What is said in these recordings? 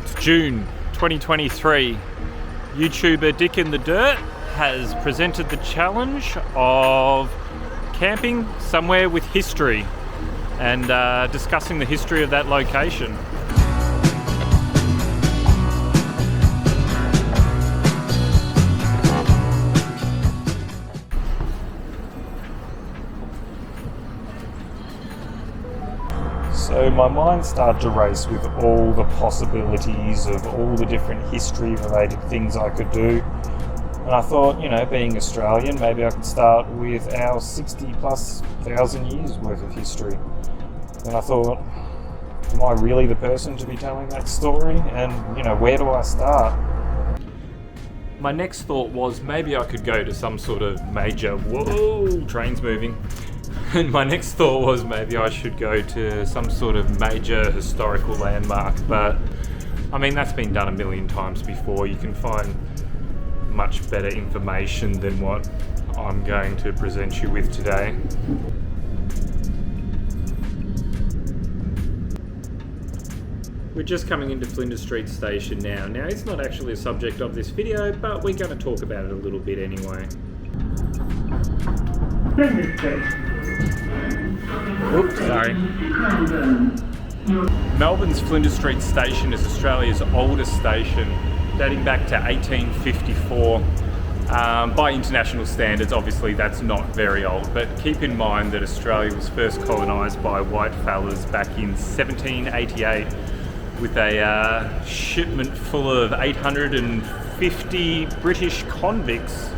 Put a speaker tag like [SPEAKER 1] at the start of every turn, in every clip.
[SPEAKER 1] It's June 2023. YouTuber Dick in the Dirt has presented the challenge of camping somewhere with history and discussing the history of that location. So my mind started to race with all the possibilities of all the different history-related things I could do. And I thought, being Australian, maybe I could start with our 60+ thousand years worth of history. And I thought, am I really the person to be telling that story? And, where do I start? My next thought was maybe I could go to some sort of major, whoa, train's moving. And my next thought was maybe I should go to some sort of major historical landmark, but that's been done a million times before. You can find much better information than what I'm going to present you with today. We're just coming into Flinders Street station now. Now, it's not actually a subject of this video, but we're going to talk about it a little bit anyway.
[SPEAKER 2] Flinders Street.
[SPEAKER 1] Oops, sorry. Melbourne's Flinders Street station is Australia's oldest station, dating back to 1854. By international standards, obviously that's not very old, but keep in mind that Australia was first colonised by white fellas back in 1788 with a shipment full of 850 British convicts.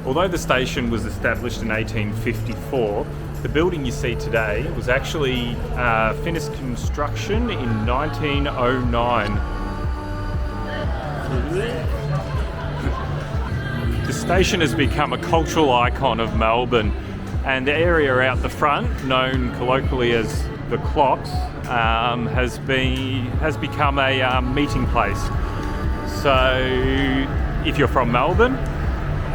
[SPEAKER 1] Although the station was established in 1854, the building you see today was actually finished construction in 1909. The station has become a cultural icon of Melbourne, and the area out the front, known colloquially as the Clocks, has become a meeting place. So if you're from Melbourne,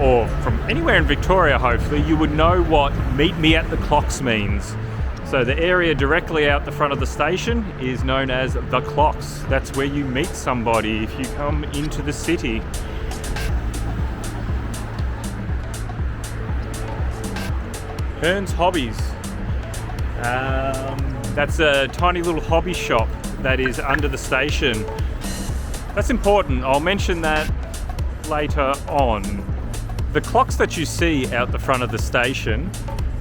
[SPEAKER 1] or from anywhere in Victoria, hopefully, you would know what "meet me at the Clocks" means. So the area directly out the front of the station is known as the Clocks. That's where you meet somebody if you come into the city. Hearn's Hobbies. That's a tiny little hobby shop that is under the station. That's important. I'll mention that later on. The clocks that you see out the front of the station,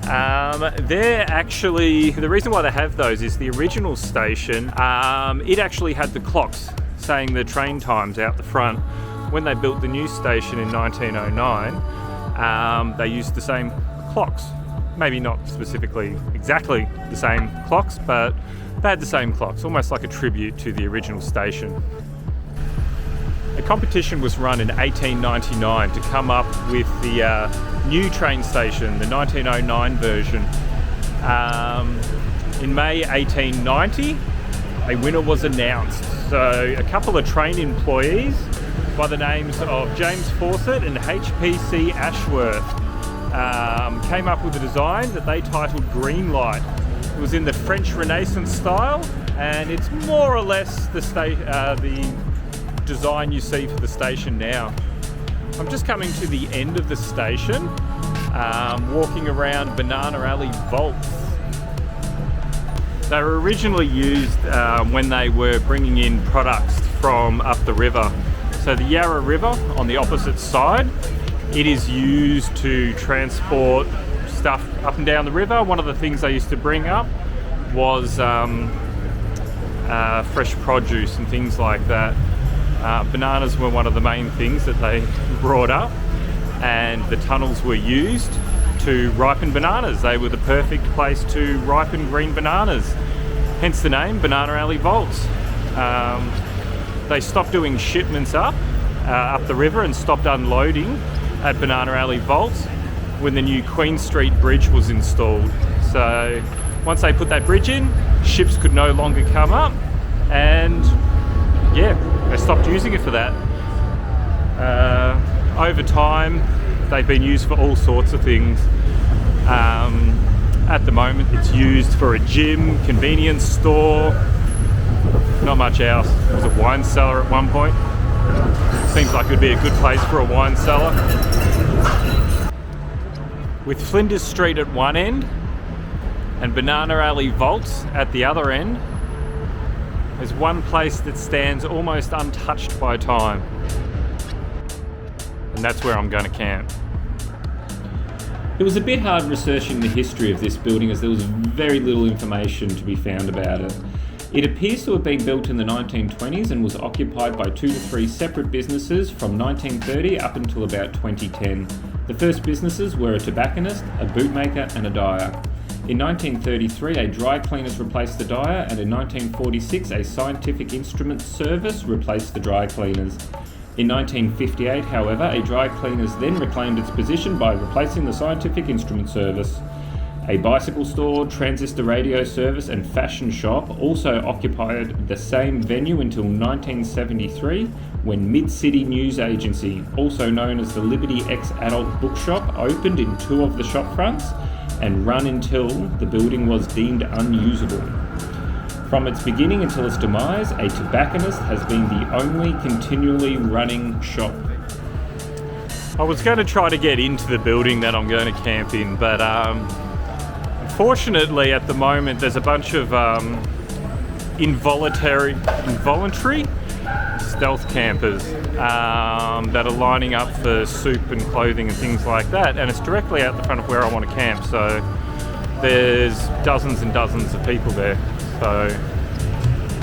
[SPEAKER 1] they're actually, the reason why they have those is the original station, it actually had the clocks saying the train times out the front. When they built the new station in 1909, they used the same clocks. Maybe not specifically exactly the same clocks, but they had the same clocks, almost like a tribute to the original station. A competition was run in 1899 to come up with the new train station, the 1909 version. In May 1890, a winner was announced. So a couple of train employees by the names of James Fawcett and HPC Ashworth came up with a design that they titled Green Light. It was in the French Renaissance style, and it's more or less the design you see for the station now. I'm just coming to the end of the station, walking around Banana Alley vaults. They were originally used when they were bringing in products from up the river. So the Yarra River on the opposite side, it is used to transport stuff up and down the river. One of the things they used to bring up was fresh produce and things like that. Bananas were one of the main things that they brought up, and the tunnels were used to ripen bananas. They were the perfect place to ripen green bananas, hence the name Banana Alley Vaults. They stopped doing shipments up up the river and stopped unloading at Banana Alley Vault when the new Queen Street Bridge was installed. So once they put that bridge in, ships could no longer come up, and yeah, they stopped using it for that. Over time, they've been used for all sorts of things. At the moment, it's used for a gym, convenience store, not much else. There was a wine cellar at one point. Seems like it would be a good place for a wine cellar. With Flinders Street at one end and Banana Alley Vaults at the other end, there's one place that stands almost untouched by time. And that's where I'm going to camp.
[SPEAKER 2] It was a bit hard researching the history of this building as there was very little information to be found about it. It appears to have been built in the 1920s and was occupied by 2 to 3 separate businesses from 1930 up until about 2010. The first businesses were a tobacconist, a bootmaker and a dyer. In 1933, a dry cleaners replaced the dyer, and in 1946, a scientific instrument service replaced the dry cleaners. In 1958, however, a dry cleaners then reclaimed its position by replacing the scientific instrument service. A bicycle store, transistor radio service and fashion shop also occupied the same venue until 1973, when Mid-City News Agency, also known as the Liberty X Adult Bookshop, opened in 2 of the shop fronts and run until the building was deemed unusable. From its beginning until its demise, a tobacconist has been the only continually running shop.
[SPEAKER 1] I was going to try to get into the building that I'm going to camp in, but unfortunately at the moment there's a bunch of involuntary stealth campers that are lining up for soup and clothing and things like that, and it's directly out the front of where I want to camp, so there's dozens and dozens of people there. So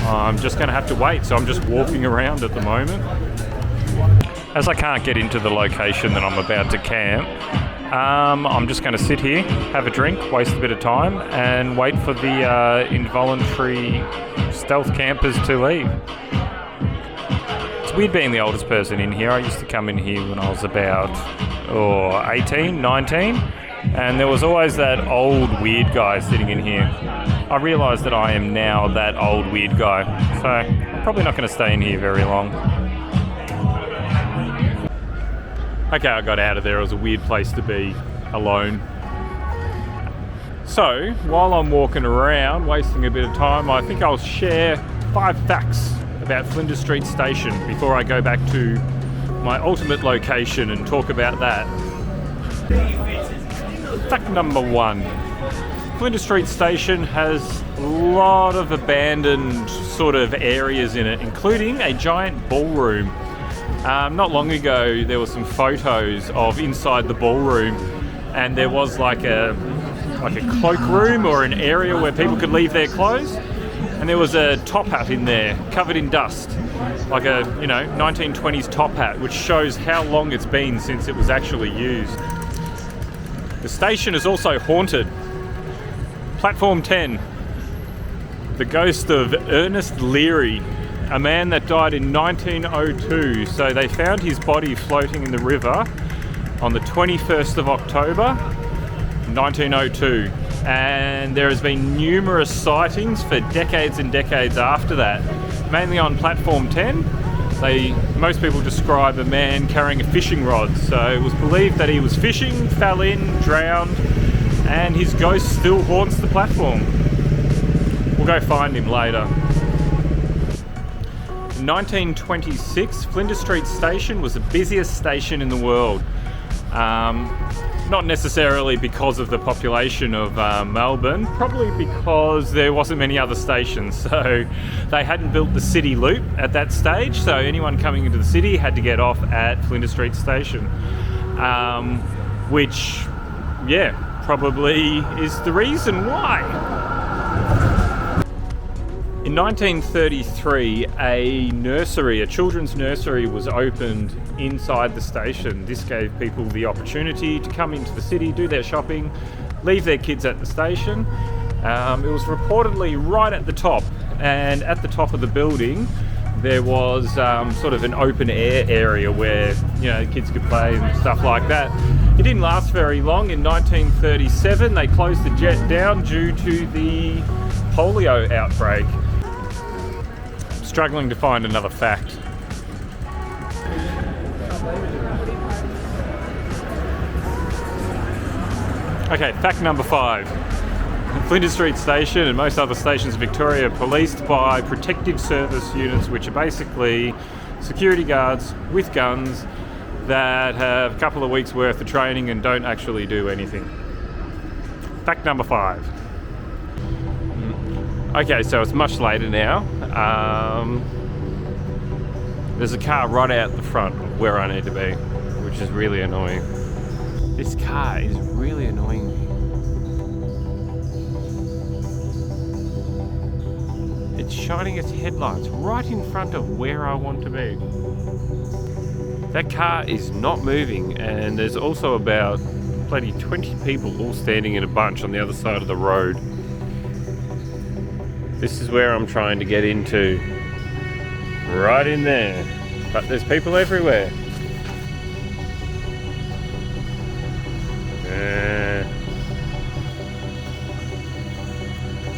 [SPEAKER 1] I'm just going to have to wait. So I'm just walking around at the moment. As I can't get into the location that I'm about to camp, I'm just going to sit here, have a drink, waste a bit of time, and wait for the involuntary stealth campers to leave. It's weird being the oldest person in here. I used to come in here when I was about 18, 19. And there was always that old weird guy sitting in here. I realised that I am now that old weird guy, so I'm probably not going to stay in here very long. Okay, I got out of there. It was a weird place to be alone. So, while I'm walking around, wasting a bit of time, I think I'll share 5 facts about Flinders Street Station before I go back to my ultimate location and talk about that. Fact number 1. Flinders Street Station has a lot of abandoned sort of areas in it, including a giant ballroom. Not long ago, there were some photos of inside the ballroom, and there was like a cloakroom or an area where people could leave their clothes, and there was a top hat in there covered in dust, like a 1920s top hat, which shows how long it's been since it was actually used. The station is also haunted. Platform 10. The ghost of Ernest Leary, a man that died in 1902. So they found his body floating in the river on the 21st of October, 1902. And there has been numerous sightings for decades and decades after that, mainly on Platform 10. Most people describe a man carrying a fishing rod, so it was believed that he was fishing, fell in, drowned, and his ghost still haunts the platform. We'll go find him later. In 1926, Flinders Street Station was the busiest station in the world. Not necessarily because of the population of Melbourne, probably because there wasn't many other stations. So they hadn't built the city loop at that stage, so anyone coming into the city had to get off at Flinders Street Station. Which, probably is the reason why. In 1933, a children's nursery was opened inside the station. This gave people the opportunity to come into the city, do their shopping, leave their kids at the station. It was reportedly right at the top, and at the top of the building,
[SPEAKER 2] there was sort of an open air area where, you know, kids could play and stuff like that. It didn't last very long. In 1937, they closed the jet down due to the polio outbreak. Struggling to find another fact. Okay, fact number 5. Flinders Street Station and most other stations in Victoria are policed by protective service units, which are basically security guards with guns that have a couple of weeks worth of training and don't actually do anything. Fact number 5. Okay, so it's much later now. There's a car right out the front of where I need to be, which is really annoying. This car is really annoying me. It's shining its headlights right in front of where I want to be. That car is not moving, and there's also about bloody 20 people all standing in a bunch on the other side of the road. This is where I'm trying to get into. Right in there. But there's people everywhere.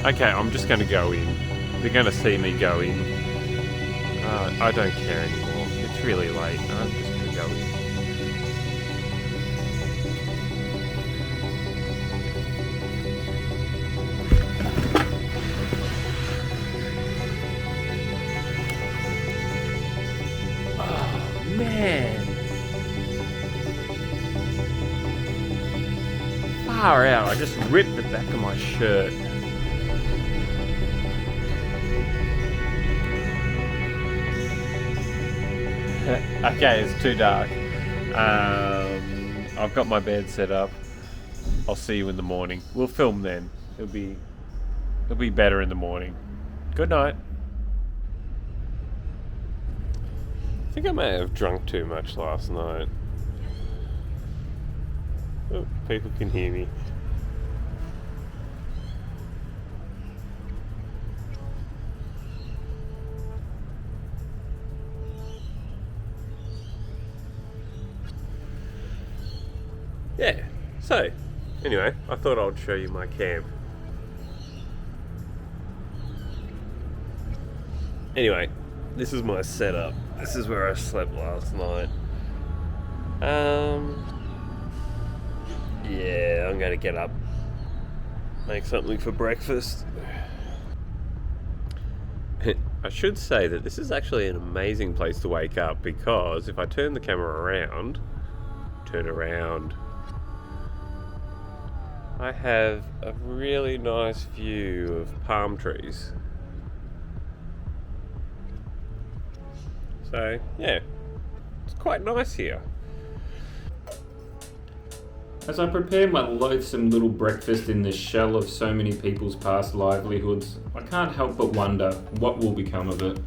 [SPEAKER 2] Okay, I'm just going to go in. They're going to see me go in. I don't care anymore. It's really late. I'm just going to go in. Oh, man. Far out. I just ripped the back of my shirt. Okay, it's too dark. I've got my bed set up. I'll see you in the morning. We'll film then. It'll be better in the morning. Good night. I think I may have drunk too much last night. Oh, people can hear me. Yeah, so, anyway, I thought I'd show you my camp. Anyway, this is my setup. This is where I slept last night. Yeah, I'm gonna get up, make something for breakfast. I should say that this is actually an amazing place to wake up, because if I turn the camera around, I have a really nice view of palm trees. So, yeah, it's quite nice here.
[SPEAKER 3] As I prepare my loathsome little breakfast in the shell of so many people's past livelihoods, I can't help but wonder what will become of it.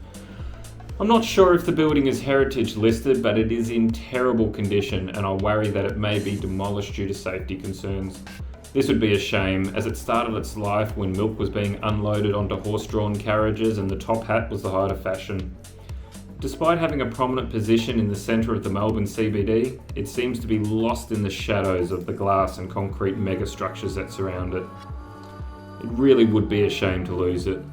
[SPEAKER 3] I'm not sure if the building is heritage listed, but it is in terrible condition, and I worry that it may be demolished due to safety concerns. This would be a shame, as it started its life when milk was being unloaded onto horse-drawn carriages and the top hat was the height of fashion. Despite having a prominent position in the centre of the Melbourne CBD, it seems to be lost in the shadows of the glass and concrete megastructures that surround it. It really would be a shame to lose it.